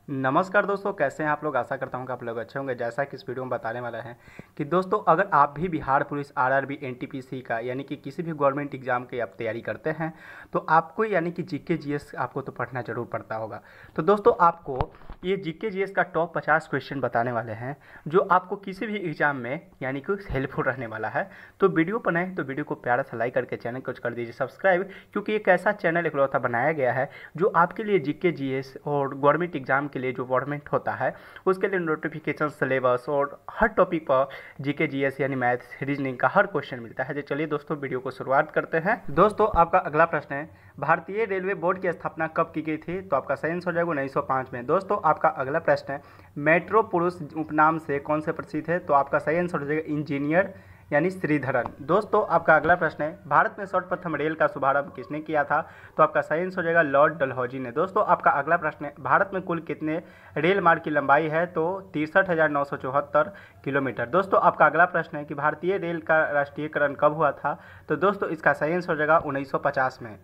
नमस्कार दोस्तों, कैसे हैं आप लोग। आशा करता हूं कि आप लोग अच्छे होंगे। जैसा कि इस वीडियो में बताने वाला है कि दोस्तों अगर आप भी बिहार पुलिस आरआरबी एनटीपीसी का यानी कि किसी भी गवर्नमेंट एग्जाम की आप तैयारी करते हैं तो आपको यानी कि जीके जीएस आपको तो पढ़ना जरूर पड़ता होगा। तो दोस्तों आपको ये जीके जीएस का टॉप 50 क्वेश्चन बताने वाले हैं जो आपको किसी भी एग्जाम में यानी कि हेल्पफुल रहने वाला है। तो वीडियो पर नए तो वीडियो को प्यारा सा लाइक करके चैनल को कर दीजिए सब्सक्राइब, क्योंकि एक ऐसा चैनल इकलौता बनाया गया है जो आपके लिए जीके जीएस और गवर्नमेंट एग्जाम के लिए जो गवर्नमेंट होता है उसके लिए नोटिफिकेशन, सिलेबस और हर टॉपिक पर जीके जीएस यानी मैथ रीजनिंग का हर क्वेश्चन मिलता है। तो चलिए दोस्तों वीडियो को शुरुआत करते हैं। दोस्तों आपका अगला प्रश्न है, भारतीय रेलवे बोर्ड की स्थापना कब की गई थी। तो आपका सही आंसर हो जाएगा 1905 में। दोस्तों आपका अगला प्रश्न है, मेट्रो पुरुष उपनाम से कौन से प्रसिद्ध है। तो आपका सही आंसर हो जाएगा इंजीनियर यानी श्रीधरन। दोस्तों आपका अगला प्रश्न है, भारत में सर्वप्रथम रेल का शुभारंभ किसने किया था। तो आपका सही आंसर हो जाएगा लॉर्ड डलहौजी ने। दोस्तों आपका अगला प्रश्न है, भारत में कुल कितने रेल मार्ग की लंबाई है। तो 63,974 किलोमीटर। दोस्तों आपका अगला प्रश्न है कि भारतीय रेल का राष्ट्रीयकरण कब हुआ था। तो दोस्तों इसका सही आंसर हो जाएगा 1950 में।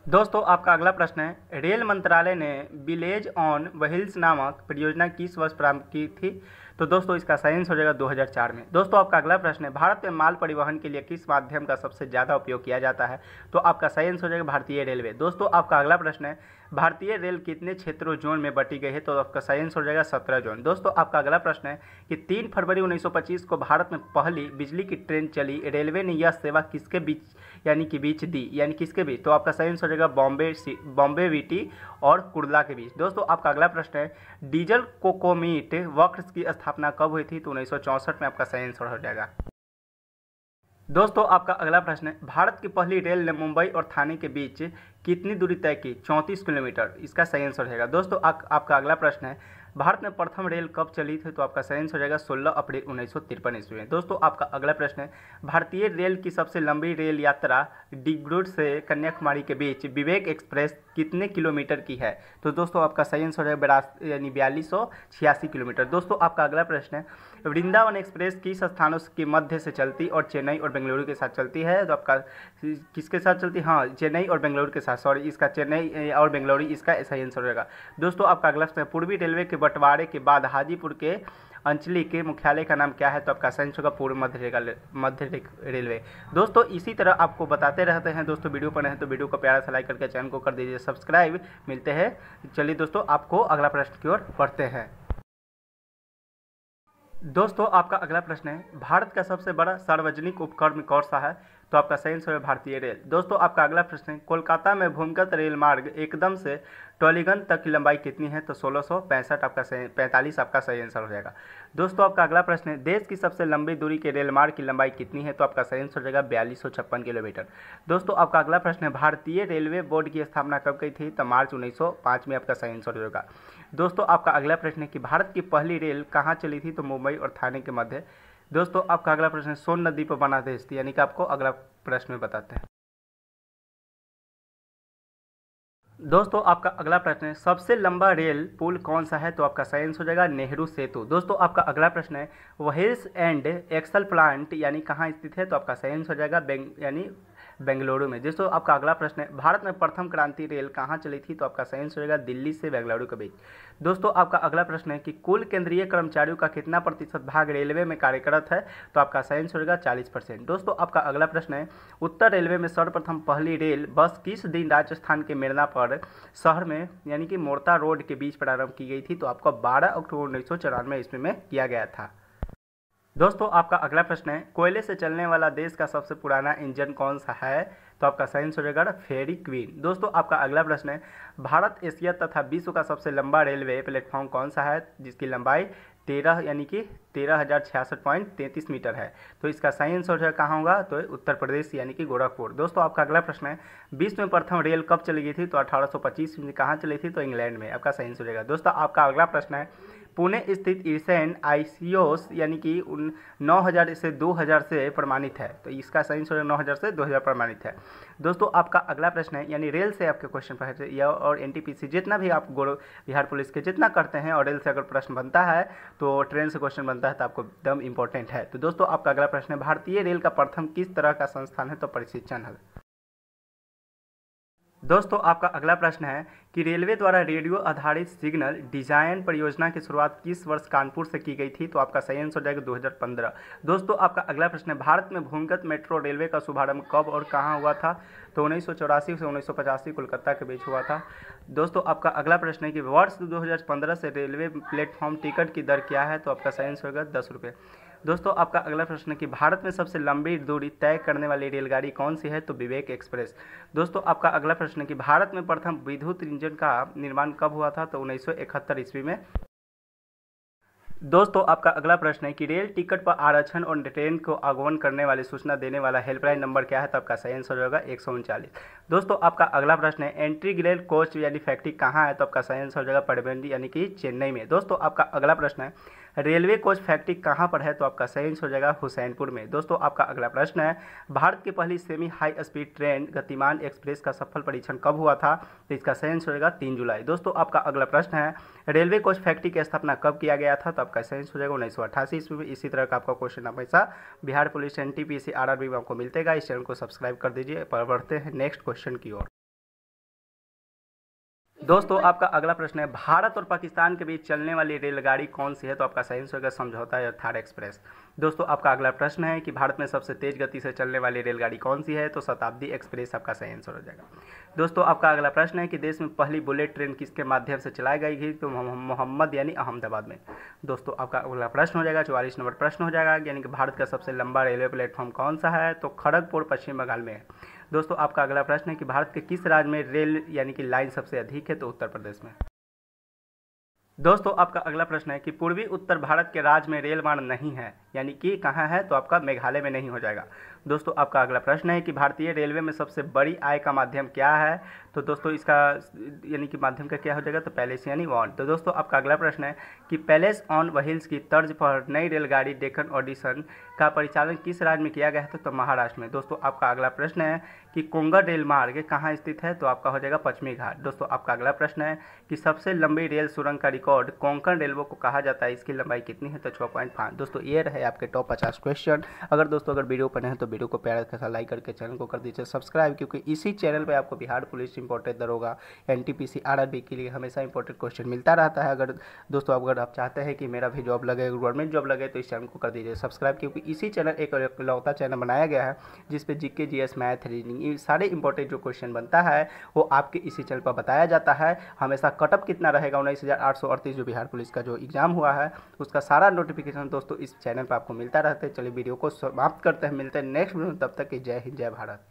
दोस्तों आपका अगला प्रश्न है, रेल मंत्रालय ने विलेज ऑन व्हील्स नामक परियोजना किस वर्ष प्रारंभ की थी। तो दोस्तों इसका सही आंसर हो जाएगा 2004 में। दोस्तों आपका अगला प्रश्न है, भारत में माल परिवहन के लिए किस माध्यम का सबसे ज़्यादा उपयोग किया जाता है। तो आपका सही आंसर हो जाएगा भारतीय रेलवे। दोस्तों आपका अगला प्रश्न है, भारतीय रेल कितने क्षेत्रों जोन में बटी गई है। तो आपका सही आंसर हो जाएगा 17 जोन। दोस्तों आपका अगला प्रश्न है कि 3 फरवरी 1925 को भारत में पहली बिजली की ट्रेन चली, रेलवे ने यह सेवा किसके बीच दी यानी किसके बीच। तो आपका सही आंसर हो जाएगा बॉम्बे वीटी और कुर्ला के बीच। दोस्तों आपका अगला प्रश्न है, डीजल कोकोमीट वक्र की स्थापना कब हुई थी। तो 1964 में आपका सही आंसर हो जाएगा। दोस्तों आपका अगला प्रश्न है, भारत की पहली रेल ने मुंबई और थाने के बीच कितनी दूरी तय की। 34 किलोमीटर। इसका सही आंसर रहेगा। दोस्तों आपका अगला प्रश्न है, भारत में प्रथम रेल कब चली थी। तो आपका सही आंसर हो जाएगा 16 अप्रैल 1953 ईस्वी में। दोस्तों आपका अगला प्रश्न है, भारतीय रेल की सबसे लंबी रेल यात्रा डिब्रूगढ़ से कन्याकुमारी के बीच विवेक एक्सप्रेस कितने किलोमीटर की है। तो दोस्तों आपका सही आंसर है 4286 किलोमीटर। दोस्तों आपका अगला प्रश्न है, वृंदावन एक्सप्रेस किस स्थानों के मध्य से चलती और चेन्नई और बेंगलुरु के साथ चलती है। तो आपका किसके साथ चलती है। हाँ, चेन्नई और बेंगलुरु के साथ। सॉरी, इसका चेन्नई और बेंगलुरु इसका सही आंसर रहेगा। दोस्तों आपका अगला प्रश्न है, पूर्वी रेलवे के बंटवारे के बाद हाजीपुर के अंचली के मुख्यालय का नाम क्या है। तो आपका सही आंसर होगा पूर्व मध्य रेलवे। दोस्तों इसी तरह आपको बताते रहते हैं। दोस्तों वीडियो पर हैं तो वीडियो को प्यारा सा लाइक करके चैनल को कर दीजिए सब्सक्राइब। मिलते हैं। चलिए दोस्तों आपको अगला प्रश्न की ओर बढ़ते हैं। दोस्तों आपका अगला प्रश्न है, भारत का सबसे बड़ा सार्वजनिक उपक्रम कौन सा है। तो आपका सही आंसर है भारतीय रेल। दोस्तों आपका अगला प्रश्न है, कोलकाता में भूमिगत रेल मार्ग एकदम से टॉलीगंज तक की लंबाई कितनी है। तो 1665 आपका 45 आपका सही आंसर हो जाएगा। दोस्तों आपका अगला प्रश्न है, देश की सबसे लंबी दूरी के रेल मार्ग की लंबाई कितनी है। तो आपका सही आंसर हो जाएगा 4256 किलोमीटर। दोस्तों आपका अगला प्रश्न है, भारतीय रेलवे बोर्ड की स्थापना कब की थी। तो मार्च 1905 में आपका सही आंसर होगा। दोस्तों आपका अगला प्रश्न है कि भारत की पहली रेल कहाँ चली थी। तो मुंबई और थाने के मध्य। दोस्तों आपका अगला प्रश्न है, सोन नदी पर बना देश थी, यानी कि आपको अगला प्रश्न में बताते हैं। दोस्तों आपका अगला प्रश्न है, सबसे लंबा रेल पुल कौन सा है। तो आपका सही आंसर हो जाएगा नेहरू सेतु। दोस्तों आपका अगला प्रश्न है, व्हील्स एंड एक्सल प्लांट यानी कहाँ स्थित है। तो आपका सही आंसर हो जाएगा यानी बेंगलुरु में। दोस्तों आपका अगला प्रश्न है, भारत में प्रथम क्रांति रेल कहाँ चली थी। तो आपका सही आंसर होगा दिल्ली से बेंगलुरु के बीच। दोस्तों आपका अगला प्रश्न है कि कुल केंद्रीय कर्मचारियों का कितना प्रतिशत भाग रेलवे में कार्यरत है। तो आपका सही आंसर होगा 40%। दोस्तों आपका अगला प्रश्न है, उत्तर रेलवे में सर्वप्रथम पहली रेल बस किस दिन राजस्थान के मिर्जापुर शहर में यानी कि मोर्ता रोड के बीच प्रारंभ की गई थी। तो आपको 12 अक्टूबर 1994 ईस्वी में किया गया था। दोस्तों आपका अगला प्रश्न है, कोयले से चलने वाला देश का सबसे पुराना इंजन कौन सा है। तो आपका सही आंसर हो जाएगा फेरी क्वीन। दोस्तों आपका अगला प्रश्न है, भारत एशिया तथा विश्व का सबसे लंबा रेलवे प्लेटफॉर्म कौन सा है जिसकी लंबाई 13 यानी कि 13,066.33 मीटर है। तो इसका सही आंसर कहाँ होगा। तो उत्तर प्रदेश यानी कि गोरखपुर। दोस्तों आपका अगला प्रश्न है, विश्व में प्रथम रेल कब चली गई थी। तो 1825 में कहाँ चली थी। तो इंग्लैंड में। आपका सही आंसर होगा। दोस्तों आपका अगला प्रश्न है, पुणे स्थित इरसेन आईसीओस यानी कि 9000 से 2000 से प्रमाणित है। तो इसका सही आंसर 9000 से 2000 प्रमाणित है। दोस्तों आपका अगला प्रश्न है, यानी रेल से आपके क्वेश्चन पढ़े या और एनटीपीसी जितना भी आप बिहार पुलिस के जितना करते हैं और रेल से अगर प्रश्न बनता है तो ट्रेन से क्वेश्चन बनता है तो आपको एकदम इंपॉर्टेंट है। तो दोस्तों आपका अगला प्रश्न है, भारतीय रेल का प्रथम किस तरह का संस्थान है। तो प्रशिक्षण है। दोस्तों आपका अगला प्रश्न है कि रेलवे द्वारा रेडियो आधारित सिग्नल डिजाइन परियोजना की शुरुआत किस वर्ष कानपुर से की गई थी? तो आपका सही आंसर हो जाएगा 2015। दोस्तों आपका अगला प्रश्न है, भारत में भूमिगत मेट्रो रेलवे का शुभारंभ कब और कहां हुआ था? तो 1984 से 1985 कोलकाता के बीच हुआ था। दोस्तों आपका अगला प्रश्न है कि वर्ष 2015 से रेलवे प्लेटफॉर्म टिकट की दर क्या है? तो आपका सही आंसर होगा 10 रुपये। दोस्तों आपका अगला प्रश्न है कि भारत में सबसे लंबी दूरी तय करने वाली रेलगाड़ी कौन सी है? तो विवेक एक्सप्रेस। दोस्तों आपका अगला प्रश्न है कि भारत में प्रथम विद्युत इंजन का निर्माण कब हुआ था? तो 1971 ईस्वी में। दोस्तों आपका अगला प्रश्न है कि रेल टिकट पर आरक्षण और ट्रेन को आगमन करने वाली सूचना देने वाला हेल्पलाइन नंबर क्या है? तो आपका सही आंसर होगा 139। दोस्तों आपका अगला प्रश्न है, एंट्री ग्रेल कोच यानी फैक्ट्री कहाँ है? तो आपका सही आंसर हो जाएगा पडबेंडी यानी कि चेन्नई में। दोस्तों आपका अगला प्रश्न है, रेलवे कोच फैक्ट्री कहाँ पर है? तो आपका सही आंसर हो जाएगा हुसैनपुर में। दोस्तों आपका अगला प्रश्न है, भारत की पहली सेमी हाई स्पीड ट्रेन गतिमान एक्सप्रेस का सफल परीक्षण कब हुआ था? तो इसका सही आंसर हो जाएगा 3 जुलाई। दोस्तों आपका अगला प्रश्न है, रेलवे कोच फैक्ट्री की स्थापना कब किया गया था? तो आपका सही आंसर हो जाएगा 1988 ईस्वी में। इसी तरह का आपका क्वेश्चन हमेशा बिहार पुलिस एनटीपीसी आरआरबी में आपको मिलतेगा। इस चैनल को सब्सक्राइब कर दीजिए। बढ़ते हैं नेक्स्ट क्वेश्चन की ओर। दोस्तों आपका अगला प्रश्न है, भारत और पाकिस्तान के बीच चलने वाली रेलगाड़ी कौन सी है? तो आपका सही आंसर होगा समझौता या थार एक्सप्रेस। दोस्तों आपका अगला प्रश्न है कि भारत में सबसे तेज गति से चलने वाली रेलगाड़ी कौन सी है? तो शताब्दी एक्सप्रेस आपका सही आंसर हो जाएगा। दोस्तों आपका अगला प्रश्न है कि देश में पहली बुलेट ट्रेन किसके माध्यम से चलाई गई थी? तो मोहम्मद यानी अहमदाबाद में। दोस्तों आपका अगला प्रश्न हो जाएगा 44 नंबर प्रश्न हो जाएगा, यानी कि भारत का सबसे लंबा रेलवे प्लेटफॉर्म कौन सा है? तो खड़गपुर पश्चिम बंगाल में है। दोस्तों आपका अगला प्रश्न है कि भारत के किस राज्य में रेल यानी कि लाइन सबसे अधिक है? तो उत्तर प्रदेश में। दोस्तों आपका अगला प्रश्न है कि पूर्वी उत्तर भारत के राज्य में रेल मार्ग नहीं है, यानी कि कहाँ है? तो आपका मेघालय में नहीं हो जाएगा। दोस्तों आपका अगला प्रश्न है कि भारतीय रेलवे में सबसे बड़ी आय का माध्यम क्या है? तो दोस्तों इसका यानी कि माध्यम का क्या हो जाएगा? तो पैलेस यानी वॉन। तो दोस्तों आपका अगला प्रश्न है कि पैलेस ऑन व्हील्स की तर्ज पर नई रेलगाड़ी डेक्कन ऑडिशन का परिचालन किस राज्य में किया गया है? तो महाराष्ट्र में। दोस्तों आपका अगला प्रश्न है कि कोंगड़ रेल मार्ग कहाँ स्थित है? तो आपका हो जाएगा पश्चिमी घाट। दोस्तों आपका अगला प्रश्न है कि सबसे लंबी रेल सुरंग का रिकॉर्ड कोंकण रेलवे को कहा जाता है, इसकी लंबाई कितनी है? तो 6.5। दोस्तों ये रहे आपके टॉप 50 क्वेश्चन। अगर वीडियो पढ़े हैं तो वीडियो को प्यारा सा लाइक करके चैनल को कर दीजिए सब्सक्राइब, क्योंकि इसी चैनल पे आपको बिहार पुलिस इंपॉर्टेंट दरोगा एनटीपीसी आरआरबी के लिए हमेशा इंपॉर्टेंट क्वेश्चन मिलता रहता है। अगर आप चाहते हैं कि मेरा भी जॉब लगे, गवर्नमेंट जॉब लगे, तो इस चैनल को कर दीजिए सब्सक्राइब, क्योंकि इसी चैनल एक इकलौता चैनल बनाया गया है जिसपे जीके जीएस मैथ रीजनिंग ये सारे इंपॉर्टेंट जो क्वेश्चन बनता है वो आपके इसी चैनल पर बताया जाता है। हमेशा कटअप कितना रहेगा 19,838 जो बिहार पुलिस का जो एग्जाम हुआ है उसका सारा नोटिफिकेशन दोस्तों इस चैनल पर आपको मिलता रहता है। चलिए वीडियो को समाप्त करते हैं, मिलते हैं नेक्स्ट वीडियो में, तब तक की जय हिंद जय भारत।